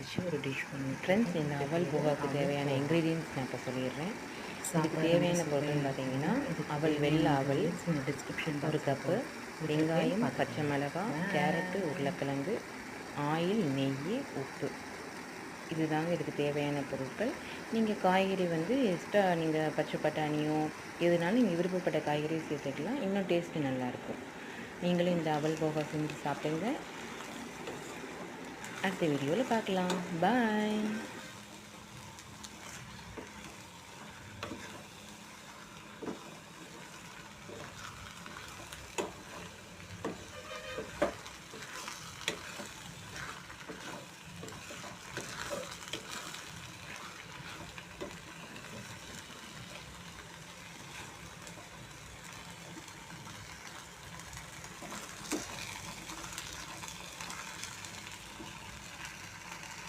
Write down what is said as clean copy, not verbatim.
வச்சு ஒரு டிஷ் பண்ணியிருக்கேன் ஃப்ரெண்ட்ஸ். இந்த அவல் போகாவுக்கு தேவையான இன்க்ரீடியன்ட்ஸ் நான் இப்போ சொல்லிடுறேன். இதுக்கு தேவையான பொருட்கள் பார்த்தீங்கன்னா, அவல், வெள்ளை அவல் டிஸ்கிரிப்ஷன் 1 கப்பு, வெங்காயம், பச்சை மிளகாய், கேரட்டு, உருளைக்கிழங்கு, ஆயில், நெய், உப்பு. இதுதாங்க இதுக்கு தேவையான பொருட்கள். நீங்கள் காய்கறி வந்து எக்ஸ்ட்ரா நீங்கள் பச்சை பட்டாணியோ எதுனாலும் நீங்கள் விருப்பப்பட்ட காய்கறியை சேர்த்துக்கலாம். இன்னும் டேஸ்ட்டு நல்லாயிருக்கும். நீங்களும் இந்த அவல் போகா செஞ்சு சாப்பிடுங்க. அடுத்த வீடியோவில் பார்க்கலாம். பாய்.